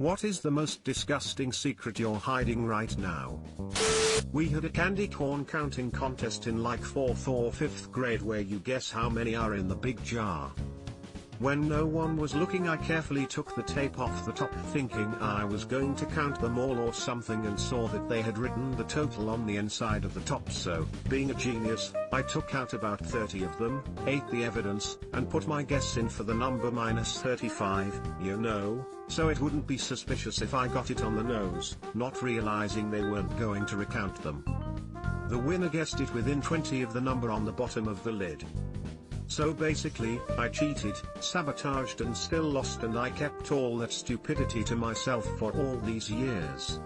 What is the most disgusting secret you're hiding right now? We had a candy corn counting contest in like 4th or 5th grade where you guess how many are in the big jar. When no one was looking, I carefully took the tape off the top thinking I was going to count them all or something, and saw that they had written the total on the inside of the top, so, being a genius, I took out about 30 of them, ate the evidence, and put my guess in for the number -35, you know, so it wouldn't be suspicious if I got it on the nose, not realizing they weren't going to recount them. The winner guessed it within 20 of the number on the bottom of the lid. So basically, I cheated, sabotaged and still lost, and I kept all that stupidity to myself for all these years.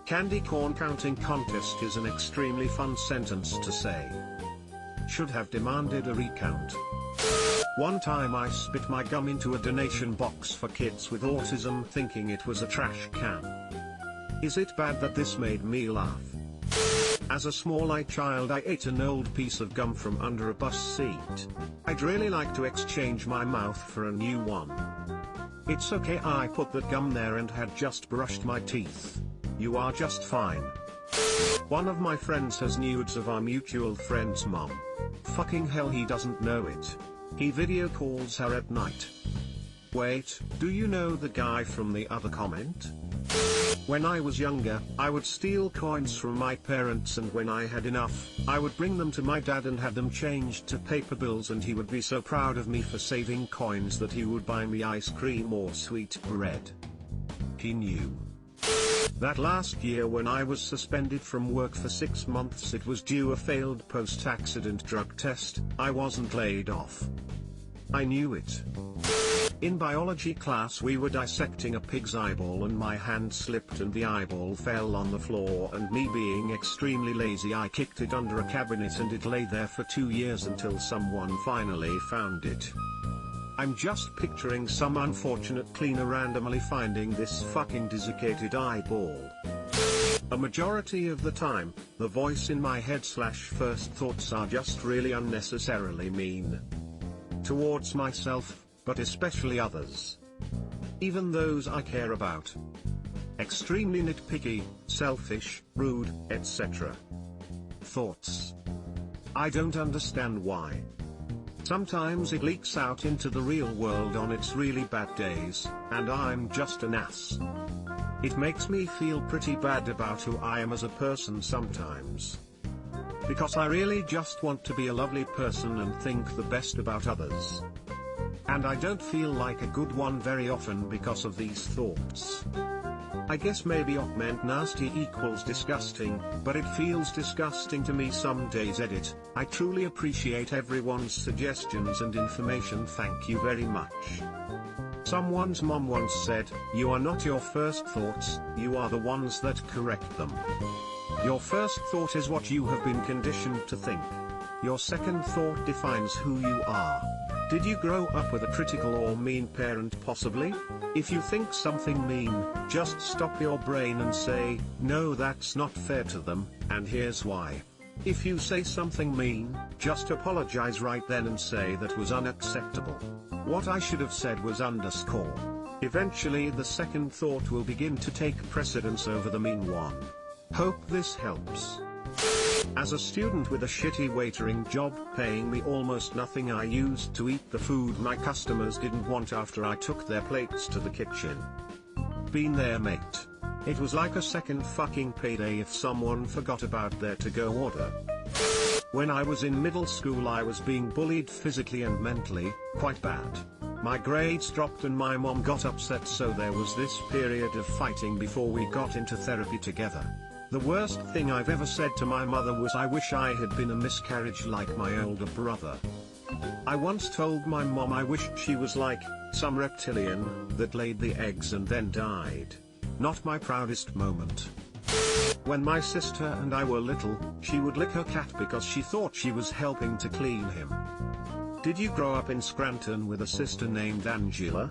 Candy corn counting contest is an extremely fun sentence to say. Should have demanded a recount. One time I spit my gum into a donation box for kids with autism thinking it was a trash can. Is it bad that this made me laugh? As a small child I ate an old piece of gum from under a bus seat. I'd really like to exchange my mouth for a new one. It's okay, I put that gum there and had just brushed my teeth. You are just fine. One of my friends has nudes of our mutual friend's mom. Fucking hell, he doesn't know it. He video calls her at night. Wait, do you know the guy from the other comment? When I was younger, I would steal coins from my parents, and when I had enough, I would bring them to my dad and have them changed to paper bills, and he would be so proud of me for saving coins that he would buy me ice cream or sweet bread. He knew that last year when I was suspended from work for 6 months it was due a failed post-accident drug test, I wasn't laid off. I knew it. In biology class we were dissecting a pig's eyeball and my hand slipped and the eyeball fell on the floor, and me being extremely lazy I kicked it under a cabinet and it lay there for 2 years until someone finally found it. I'm just picturing some unfortunate cleaner randomly finding this fucking desiccated eyeball. A majority of the time, the voice in my head/first thoughts are just really unnecessarily mean. Towards myself, but especially others. Even those I care about. Extremely nitpicky, selfish, rude, etc. Thoughts. I don't understand why. Sometimes it leaks out into the real world on its really bad days, and I'm just an ass. It makes me feel pretty bad about who I am as a person sometimes. Because I really just want to be a lovely person and think the best about others. And I don't feel like a good one very often because of these thoughts. I guess maybe meant nasty equals disgusting, but it feels disgusting to me some days. Edit. I truly appreciate everyone's suggestions and information, thank you very much. Someone's mom once said, you are not your first thoughts, you are the ones that correct them. Your first thought is what you have been conditioned to think. Your second thought defines who you are. Did you grow up with a critical or mean parent possibly? If you think something mean, just stop your brain and say, no, that's not fair to them, and here's why. If you say something mean, just apologize right then and say that was unacceptable. What I should have said was underscore. Eventually the second thought will begin to take precedence over the mean one. Hope this helps. As a student with a shitty waitering job paying me almost nothing, I used to eat the food my customers didn't want after I took their plates to the kitchen. Been there, mate. It was like a second fucking payday if someone forgot about their to-go order. When I was in middle school I was being bullied physically and mentally, quite bad. My grades dropped and my mom got upset, so there was this period of fighting before we got into therapy together. The worst thing I've ever said to my mother was I wish I had been a miscarriage like my older brother. I once told my mom I wished she was like some reptilian that laid the eggs and then died. Not my proudest moment. When my sister and I were little, she would lick her cat because she thought she was helping to clean him. Did you grow up in Scranton with a sister named Angela?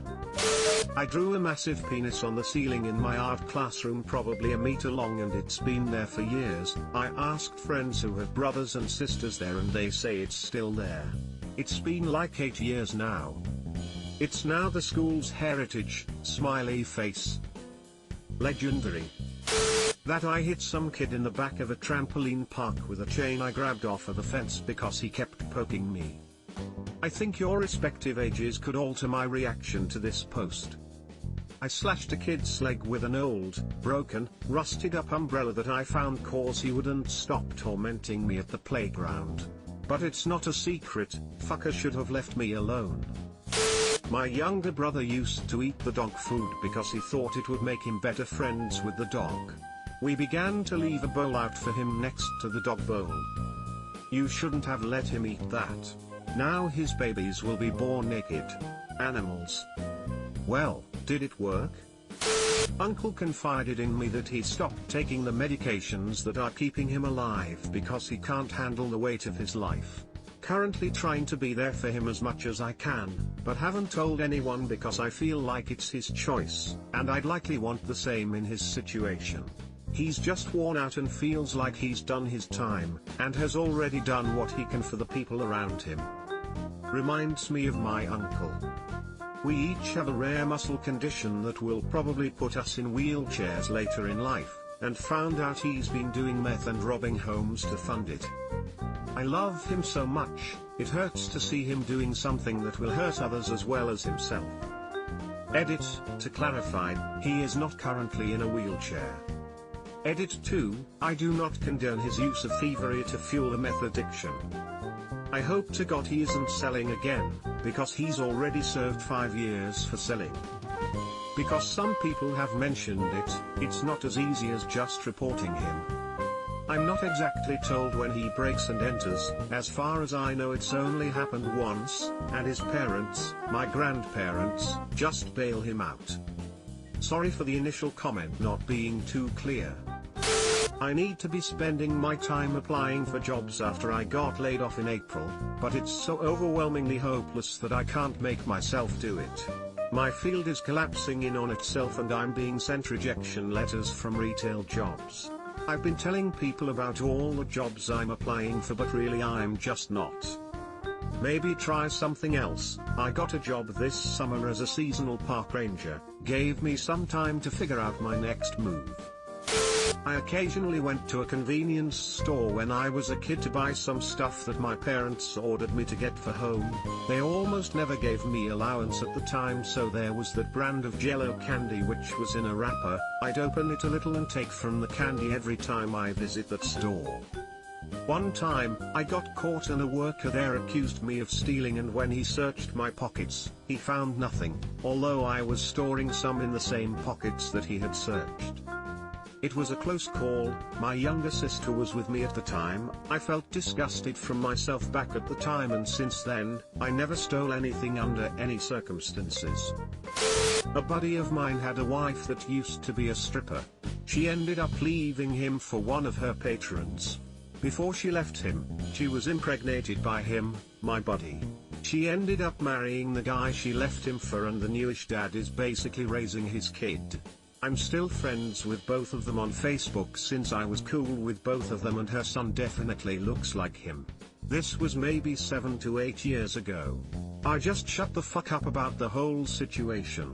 I drew a massive penis on the ceiling in my art classroom, probably a meter long, and it's been there for years. I asked friends who have brothers and sisters there and they say it's still there. It's been like 8 years now. It's now the school's heritage, smiley face. Legendary. That I hit some kid in the back of a trampoline park with a chain I grabbed off of the fence because he kept poking me. I think your respective ages could alter my reaction to this post. I slashed a kid's leg with an old, broken, rusted up umbrella that I found cause he wouldn't stop tormenting me at the playground. But it's not a secret, fucker should have left me alone. My younger brother used to eat the dog food because he thought it would make him better friends with the dog. We began to leave a bowl out for him next to the dog bowl. You shouldn't have let him eat that. Now his babies will be born naked. Animals. Well, did it work? Uncle confided in me that he stopped taking the medications that are keeping him alive because he can't handle the weight of his life. Currently trying to be there for him as much as I can, but haven't told anyone because I feel like it's his choice, and I'd likely want the same in his situation. He's just worn out and feels like he's done his time, and has already done what he can for the people around him. Reminds me of my uncle. We each have a rare muscle condition that will probably put us in wheelchairs later in life, and found out he's been doing meth and robbing homes to fund it. I love him so much, it hurts to see him doing something that will hurt others as well as himself. Edit, to clarify, he is not currently in a wheelchair. Edit 2, I do not condone his use of thievery to fuel a meth addiction. I hope to God he isn't selling again, because he's already served 5 years for selling. Because some people have mentioned it, it's not as easy as just reporting him. I'm not exactly told when he breaks and enters, as far as I know it's only happened once, and his parents, my grandparents, just bail him out. Sorry for the initial comment not being too clear. I need to be spending my time applying for jobs after I got laid off in April, but it's so overwhelmingly hopeless that I can't make myself do it. My field is collapsing in on itself and I'm being sent rejection letters from retail jobs. I've been telling people about all the jobs I'm applying for, but really I'm just not. Maybe try something else. I got a job this summer as a seasonal park ranger, gave me some time to figure out my next move. I occasionally went to a convenience store when I was a kid to buy some stuff that my parents ordered me to get for home. They almost never gave me allowance at the time, so there was that brand of Jello candy which was in a wrapper. I'd open it a little and take from the candy every time I visit that store. One time, I got caught and a worker there accused me of stealing, and when he searched my pockets, he found nothing, although I was storing some in the same pockets that he had searched. It was a close call. My younger sister was with me at the time. I felt disgusted from myself back at the time, and since then, I never stole anything under any circumstances. A buddy of mine had a wife that used to be a stripper. She ended up leaving him for one of her patrons. Before she left him, she was impregnated by him, my buddy. She ended up marrying the guy she left him for, and the newish dad is basically raising his kid. I'm still friends with both of them on Facebook since I was cool with both of them, and her son definitely looks like him. This was maybe 7 to 8 years ago. I just shut the fuck up about the whole situation.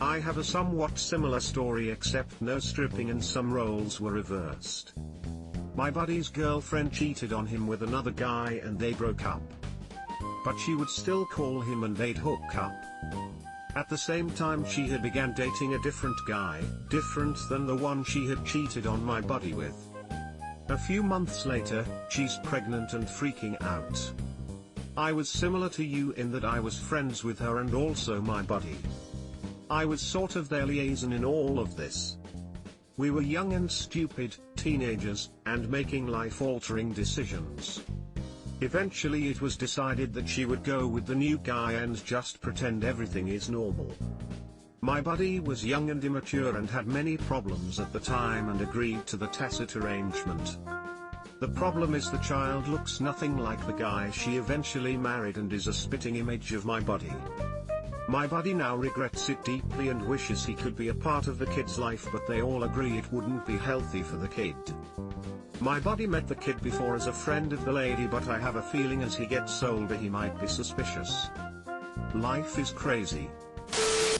I have a somewhat similar story, except no stripping and some roles were reversed. My buddy's girlfriend cheated on him with another guy and they broke up. But she would still call him and they'd hook up. At the same time she had began dating a different guy, different than the one she had cheated on my buddy with. A few months later, she's pregnant and freaking out. I was similar to you in that I was friends with her and also my buddy. I was sort of their liaison in all of this. We were young and stupid, teenagers, and making life-altering decisions. Eventually it was decided that she would go with the new guy and just pretend everything is normal. My buddy was young and immature and had many problems at the time and agreed to the tacit arrangement. The problem is the child looks nothing like the guy she eventually married and is a spitting image of my buddy. My buddy now regrets it deeply and wishes he could be a part of the kid's life, but they all agree it wouldn't be healthy for the kid. My buddy met the kid before as a friend of the lady, but I have a feeling as he gets older he might be suspicious. Life is crazy.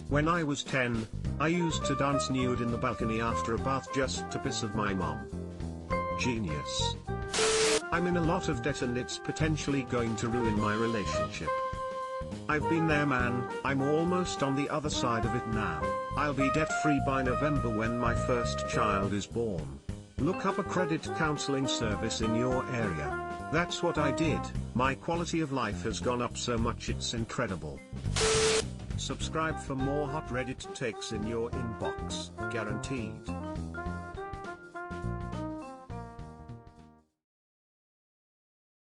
When I was 10, I used to dance nude in the balcony after a bath just to piss of my mom. Genius. I'm in a lot of debt and it's potentially going to ruin my relationship. I've been there, man. I'm almost on the other side of it now. I'll be debt-free by November when my first child is born. Look up a credit counseling service in your area. That's what I did. My quality of life has gone up so much it's incredible. Subscribe for more hot Reddit takes in your inbox, guaranteed.